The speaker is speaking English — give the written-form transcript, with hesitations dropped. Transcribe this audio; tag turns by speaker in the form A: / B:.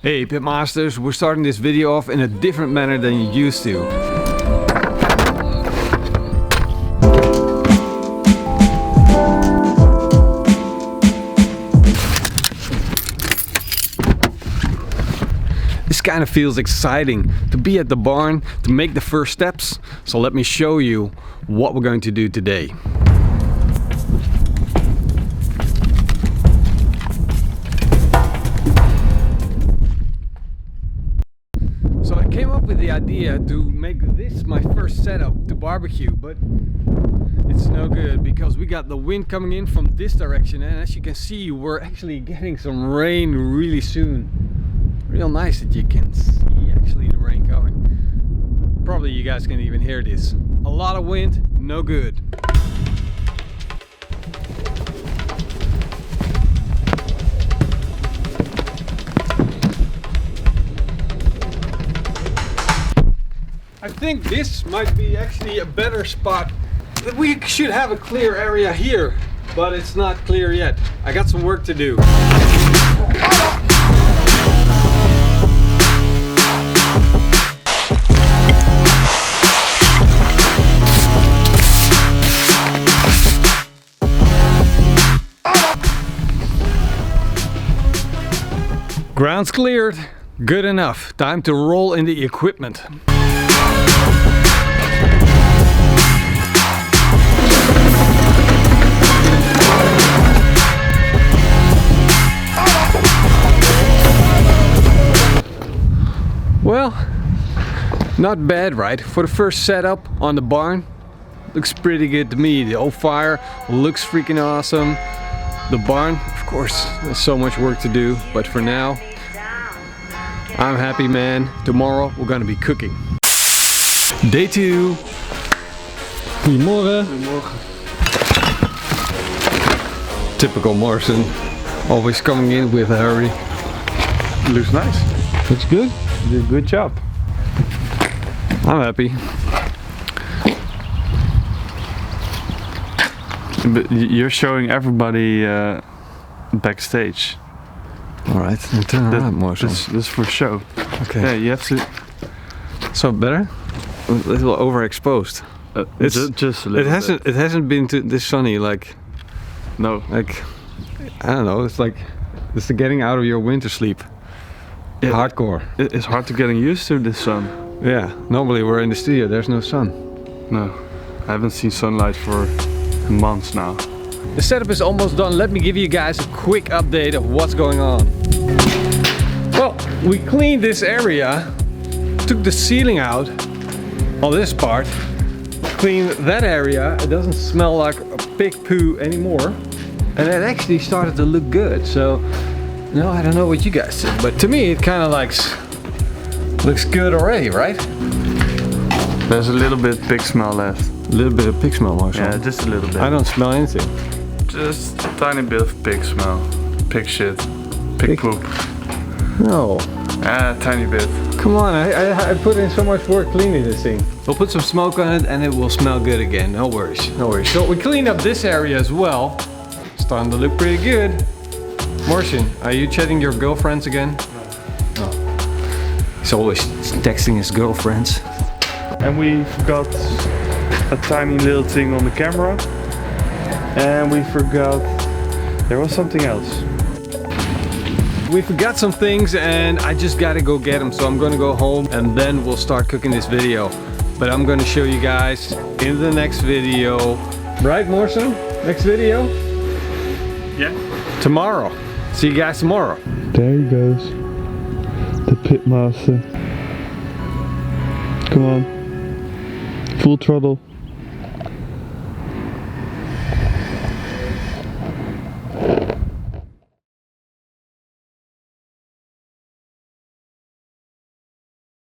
A: Hey Pitmasters, we're starting this video off in a different manner than you used to. This kind of feels exciting to be at the barn, to make the first steps. So let me show you what we're going to do today. So I came up with the idea to make this my first setup to barbecue, but it's no good because we got the wind coming in from this direction, and as you can see we're actually getting some rain really soon. Real nice that you can see actually the rain coming. Probably you guys can even hear this. A lot of wind, no good. I think this might be actually a better spot. We should have a clear area here, but it's not clear yet. I got some work to do. Ground's cleared. Good enough. Time to roll in the equipment. Well, not bad, right? For the first setup on the barn, looks pretty good to me. The old fire looks freaking awesome. The barn, of course, there's so much work to do, but for now, I'm happy, man. Tomorrow we're gonna be cooking. Day 2. Goedemorgen. Goedemorgen. Typical Morrison, always coming in with a hurry.
B: Looks nice.
A: Looks good. You did a good job. I'm happy.
B: But you're showing everybody backstage.
A: Alright, turn around more.
B: This is for show.
A: Okay.
B: Yeah, you have to.
A: So better? A little overexposed. It's
B: just a little.
A: It hasn't been this sunny like.
B: No.
A: Like, I don't know. It's like it's the getting out of your winter sleep. Yeah, hardcore.
B: It's hard to getting used to this sun.
A: Yeah. Normally we're in the studio. There's no sun.
B: No, I haven't seen sunlight for months now.
A: The setup is almost done. Let me give you guys a quick update of what's going on. Well, we cleaned this area, took the ceiling out on this part, cleaned that area. It doesn't smell like a pig poo anymore, and it actually started to look good. So, no, I don't know what you guys think, but to me it kind of looks good already, right?
B: There's a little bit pig smell left.
A: A little bit of pig smell, Marshall.
B: Yeah, just a little bit.
A: I don't smell anything.
B: Just a tiny bit of pig smell. Pig shit. Pig poop.
A: No.
B: Tiny bit.
A: Come on, I put in so much work cleaning this thing. We'll put some smoke on it and it will smell good again. No worries, no worries. So we cleaned up this area as well. Starting to look pretty good. Martian, are you chatting your girlfriends again? No. He's always texting his girlfriends.
B: And we forgot a tiny little thing on the camera. And we forgot there was something else. We forgot some things and I just gotta go get them, so I'm gonna go home and then we'll start cooking this video. But I'm gonna show you guys in the next video. Right, Morrison? Next video? Yeah.
A: Tomorrow. See you guys tomorrow.
B: There he goes. The Pitmaster. Come on. Full throttle.